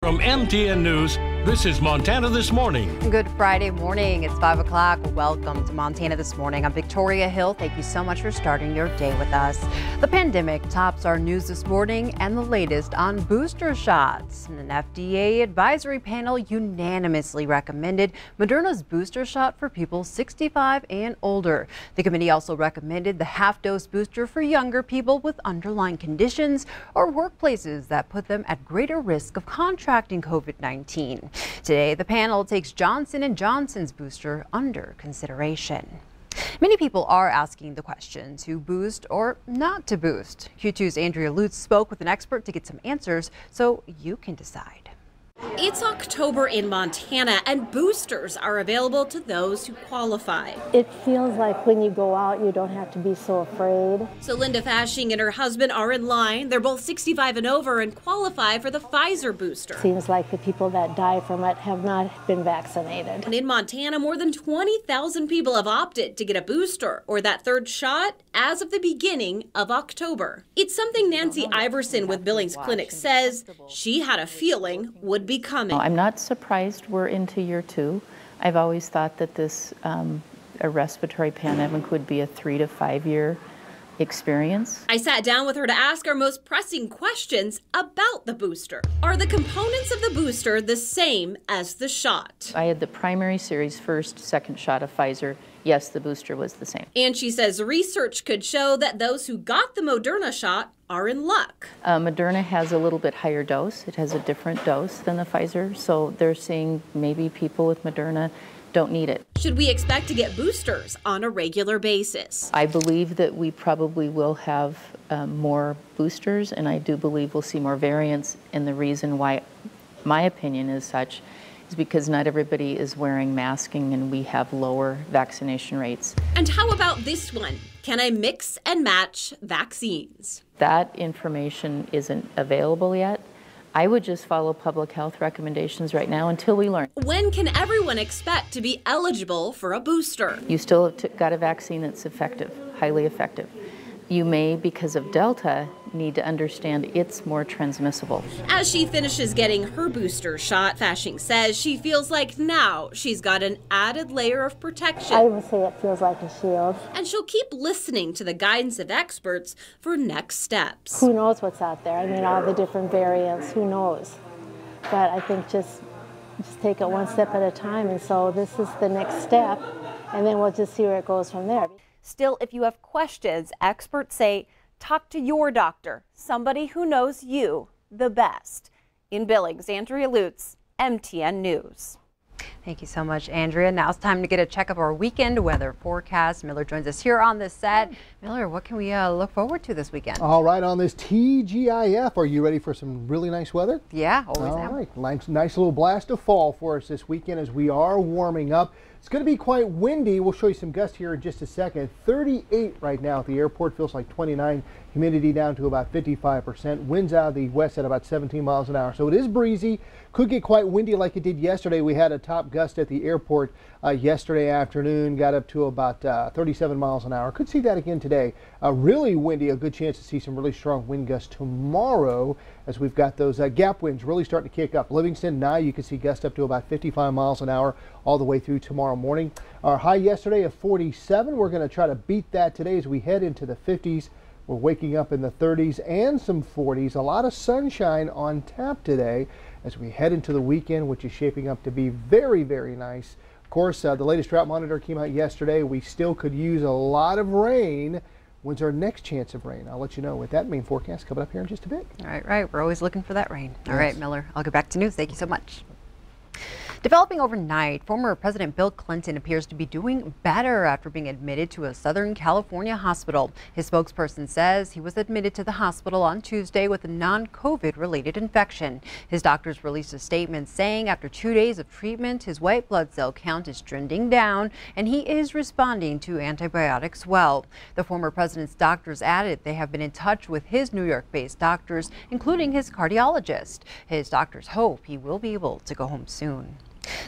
From MTN News, this is Montana This Morning. Good Friday morning. It's 5 o'clock. Welcome to Montana This Morning. I'm Victoria Hill. Thank you so much for starting your day with us. The pandemic tops our news this morning and the latest on booster shots. An FDA advisory panel unanimously recommended Moderna's booster shot for people 65 and older. The committee also recommended the half-dose booster for younger people with underlying conditions or workplaces that put them at greater risk of contracting COVID-19. Today, the panel takes Johnson & Johnson's booster under consideration. Many people are asking the question to boost or not to boost. Q2's Andrea Lutz spoke with an expert to get some answers so you can decide. It's October in Montana and boosters are available to those who qualify. It feels like when you go out, you don't have to be so afraid. So Linda Fashing and her husband are in line. They're both 65 and over and qualify for the Pfizer booster. Seems like the people that die from it have not been vaccinated. And in Montana, more than 20,000 people have opted to get a booster or that third shot as of the beginning of October. It's something Nancy Iverson with Billings Clinic says she had a feeling would be coming. I'm not surprised we're into year 2. I've always thought that this a respiratory pandemic would be a 3 to 5 year experience. I sat down with her to ask our most pressing questions about the booster. Are the components of the booster the same as the shot? I had the primary series first, second shot of Pfizer. Yes, the booster was the same. And she says research could show that those who got the Moderna shot are in luck. Moderna has a little bit higher dose. It has a different dose than the Pfizer, so they're seeing maybe people with Moderna don't need it. Should we expect to get boosters on a regular basis? I believe that we probably will have more boosters, and I do believe we'll see more variants. And the reason why my opinion is such is because not everybody is wearing masking and we have lower vaccination rates. And how about this one? Can I mix and match vaccines? That information isn't available yet. I would just follow public health recommendations right now until we learn. When can everyone expect to be eligible for a booster? You still got a vaccine that's effective, highly effective. You may, because of Delta, need to understand it's more transmissible. As she finishes getting her booster shot, Fashing says she feels like now she's got an added layer of protection. I would say it feels like a shield. And she'll keep listening to the guidance of experts for next steps. Who knows what's out there? I mean, all the different variants, who knows? But I think just take it one step at a time. And so this is the next step, and then we'll just see where it goes from there. Still, if you have questions, experts say talk to your doctor, somebody who knows you the best. In Billings, Andrea Lutz, MTN News. Thank you so much, Andrea. Now it's time to get a check of our weekend weather forecast. Miller joins us here on the set. Miller, what can we look forward to this weekend? All right, on this TGIF, are you ready for some really nice weather? Yeah, always am. All right, nice little blast of fall for us this weekend as we are warming up. It's going to be quite windy. We'll show you some gusts here in just a second. 38 right now at the airport, feels like 29. Humidity down to about 55%. Winds out of the west at about 17 miles an hour. So it is breezy. Could get quite windy like it did yesterday. We had a top gust at the airport yesterday afternoon, got up to about 37 miles an hour. Could see that again today. Really windy, a good chance to see some really strong wind gusts tomorrow as we've got those gap winds really starting to kick up. Livingston, now you can see gusts up to about 55 miles an hour all the way through tomorrow morning. Our high yesterday of 47. We're going to try to beat that today as we head into the 50s. We're waking up in the 30s and some 40s. A lot of sunshine on tap today as we head into the weekend, which is shaping up to be very, very nice. Of course, the latest drought monitor came out yesterday. We still could use a lot of rain. When's our next chance of rain? I'll let you know with that main forecast coming up here in just a bit. Right. We're always looking for that rain. Yes. All right, Miller, I'll get back to news. Thank you so much. Developing overnight, former President Bill Clinton appears to be doing better after being admitted to a Southern California hospital. His spokesperson says he was admitted to the hospital on Tuesday with a non-COVID related infection. His doctors released a statement saying after 2 days of treatment, his white blood cell count is trending down and he is responding to antibiotics well. The former president's doctors added they have been in touch with his New York-based doctors, including his cardiologist. His doctors hope he will be able to go home soon.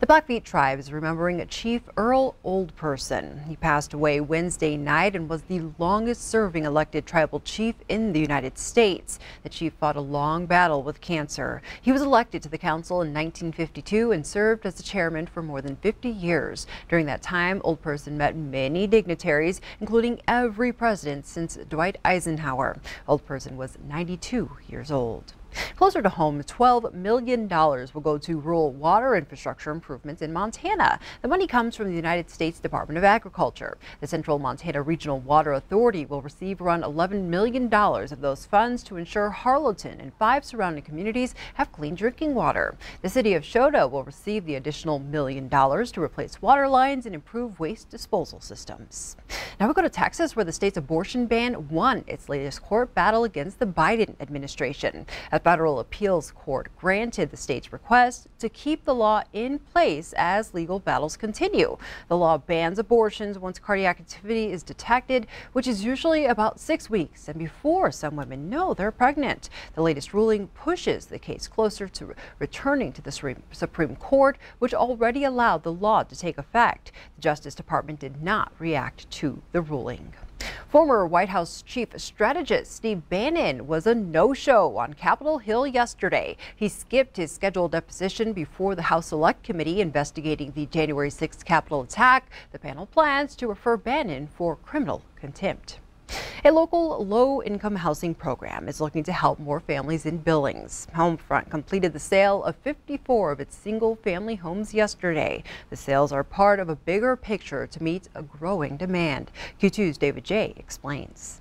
The Blackfeet tribe is remembering Chief Earl Old Person. He passed away Wednesday night and was the longest serving elected tribal chief in the United States. The chief fought a long battle with cancer. He was elected to the council in 1952 and served as the chairman for more than 50 years. During that time, Old Person met many dignitaries, including every president since Dwight Eisenhower. Old Person was 92 years old. Closer to home, $12 million will go to rural water infrastructure improvements in Montana. The money comes from the United States Department of Agriculture. The Central Montana Regional Water Authority will receive around $11 million of those funds to ensure Harlowton and 5 surrounding communities have clean drinking water. The city of Shota will receive the additional $1 million to replace water lines and improve waste disposal systems. Now we go to Texas, where the state's abortion ban won its latest court battle against the Biden administration. A federal appeals court granted the state's request to keep the law in place as legal battles continue. The law bans abortions once cardiac activity is detected, which is usually about 6 weeks and before some women know they're pregnant. The latest ruling pushes the case closer to returning to the Supreme Court, which already allowed the law to take effect. The Justice Department did not react to the ruling. Former White House chief strategist Steve Bannon was a no-show on Capitol Hill yesterday. He skipped his scheduled deposition before the House Select Committee investigating the January 6th Capitol attack. The panel plans to refer Bannon for criminal contempt. A local low-income housing program is looking to help more families in Billings. Homefront completed the sale of 54 of its single-family homes yesterday. The sales are part of a bigger picture to meet a growing demand. Q2's David J. explains.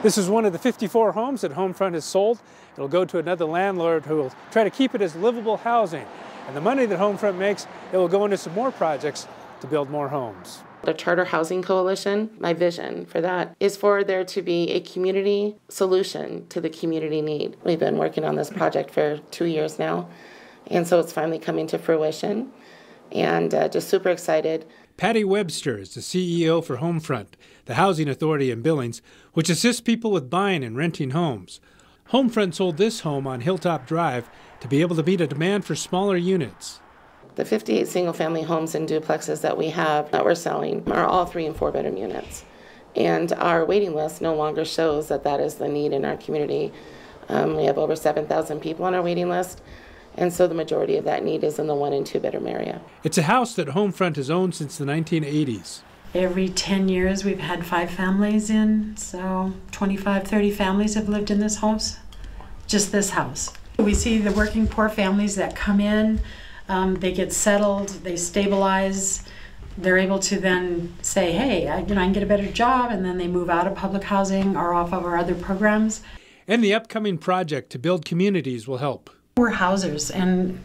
This is one of the 54 homes that Homefront has sold. It'll go to another landlord who will try to keep it as livable housing. And the money that Homefront makes, it will go into some more projects to build more homes. The Charter Housing Coalition, my vision for that is for there to be a community solution to the community need. We've been working on this project for 2 years now, and so it's finally coming to fruition, and just super excited. Patty Webster is the CEO for Homefront, the housing authority in Billings, which assists people with buying and renting homes. Homefront sold this home on Hilltop Drive to be able to meet a demand for smaller units. The 58 single-family homes and duplexes that we have that we're selling are all 3- and 4-bedroom units. And our waiting list no longer shows that that is the need in our community. We have over 7,000 people on our waiting list, and so the majority of that need is in the 1- and 2-bedroom area. It's a house that Homefront has owned since the 1980s. Every 10 years we've had 5 families in, so 25, 30 families have lived in this house, just this house. We see the working poor families that come in. They get settled, they stabilize, they're able to then say, hey, I can get a better job, and then they move out of public housing or off of our other programs. And the upcoming project to build communities will help. We're housers, and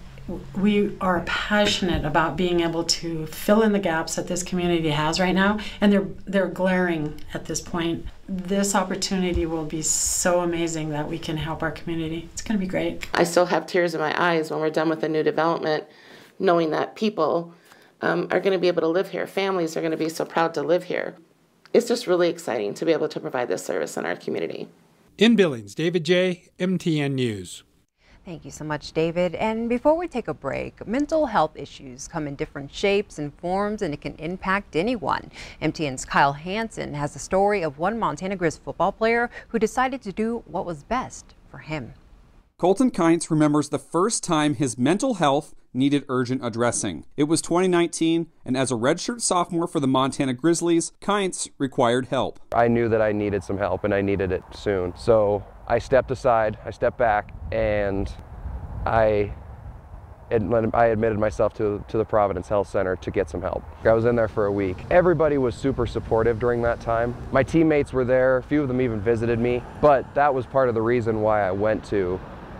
we are passionate about being able to fill in the gaps that this community has right now, and they're glaring at this point. This opportunity will be so amazing that we can help our community. It's going to be great. I still have tears in my eyes when we're done with the new development, knowing that people are going to be able to live here. Families are going to be so proud to live here. It's just really exciting to be able to provide this service in our community. In Billings, David J., MTN News. Thank you so much, David. And before we take a break, mental health issues come in different shapes and forms, and it can impact anyone. MTN's Kyle Hansen has a story of one Montana Grizz football player who decided to do what was best for him. Colton Kynes remembers the first time his mental health needed urgent addressing. It was 2019, and as a redshirt sophomore for the Montana Grizzlies, Kynes required help. I knew that I needed some help, and I needed it soon. So I stepped aside, I stepped back, and I admitted myself to the Providence Health Center to get some help. I was in there for a week. Everybody was super supportive during that time. My teammates were there, a few of them even visited me, but that was part of the reason why I went to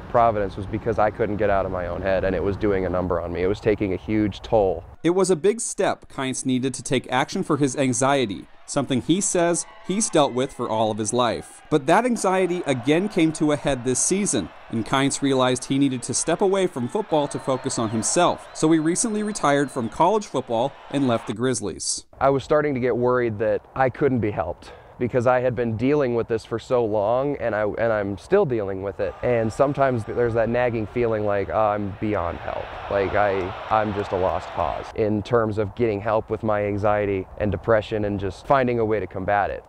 Providence, was because I couldn't get out of my own head, and it was doing a number on me. It was taking a huge toll. It was a big step Kynes needed to take action for his anxiety, something he says he's dealt with for all of his life. But that anxiety again came to a head this season, and Kynes realized he needed to step away from football to focus on himself. So he recently retired from college football and left the Grizzlies. I was starting to get worried that I couldn't be helped, because I had been dealing with this for so long, and I'm still dealing with it. And sometimes there's that nagging feeling like, oh, I'm beyond help. Like I'm just a lost cause in terms of getting help with my anxiety and depression and just finding a way to combat it.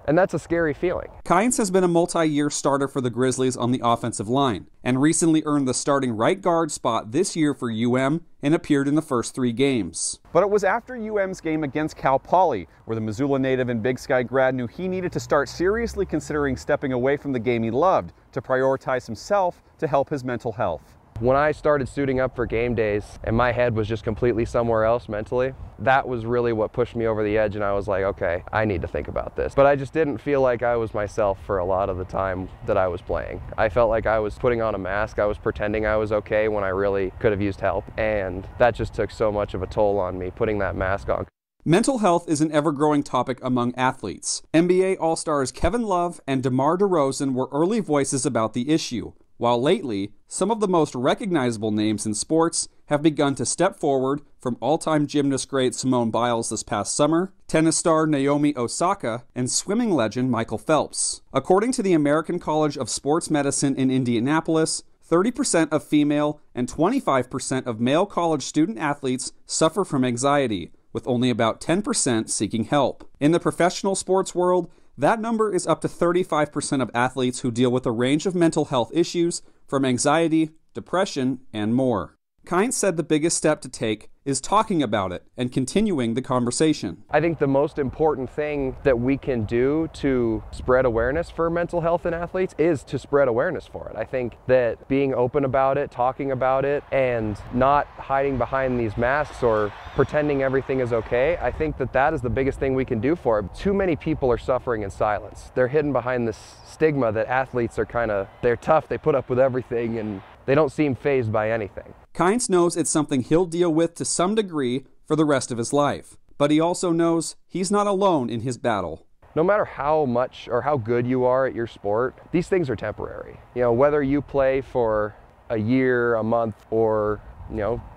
And that's a scary feeling. Kynes has been a multi-year starter for the Grizzlies on the offensive line and recently earned the starting right guard spot this year for UM and appeared in the first 3 games. But it was after UM's game against Cal Poly where the Missoula native and Big Sky grad knew he needed to start seriously considering stepping away from the game he loved to prioritize himself to help his mental health. When I started suiting up for game days and my head was just completely somewhere else mentally, that was really what pushed me over the edge, and I was like, okay, I need to think about this. But I just didn't feel like I was myself for a lot of the time that I was playing. I felt like I was putting on a mask. I was pretending I was okay when I really could have used help, and that just took so much of a toll on me, putting that mask on. Mental health is an ever-growing topic among athletes. NBA All-Stars Kevin Love and DeMar DeRozan were early voices about the issue, while lately, some of the most recognizable names in sports have begun to step forward, from all-time gymnast great Simone Biles this past summer, tennis star Naomi Osaka, and swimming legend Michael Phelps. According to the American College of Sports Medicine in Indianapolis, 30% of female and 25% of male college student athletes suffer from anxiety, with only about 10% seeking help. In the professional sports world, that number is up to 35% of athletes who deal with a range of mental health issues, from anxiety, depression, and more. Kynes said the biggest step to take is talking about it and continuing the conversation. I think the most important thing that we can do to spread awareness for mental health in athletes is to spread awareness for it. I think that being open about it, talking about it, and not hiding behind these masks or pretending everything is okay, I think that that is the biggest thing we can do for it. Too many people are suffering in silence. They're hidden behind this stigma that athletes are they're tough, they put up with everything, and they don't seem fazed by anything. Kynes knows it's something he'll deal with to some degree for the rest of his life, but he also knows he's not alone in his battle. No matter how much or how good you are at your sport, these things are temporary. You know, whether you play for a year, a month, or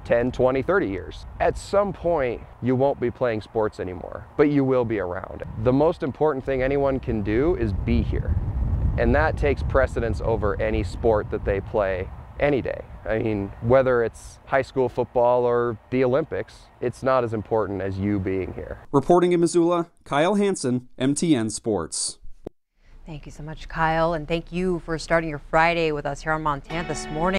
10, 20, 30 years. At some point, you won't be playing sports anymore, but you will be around. The most important thing anyone can do is be here. And that takes precedence over any sport that they play any day. I mean, whether it's high school football or the Olympics, it's not as important as you being here. Reporting in Missoula, Kyle Hansen, MTN Sports. Thank you so much, Kyle, and thank you for starting your Friday with us here on Montana this morning.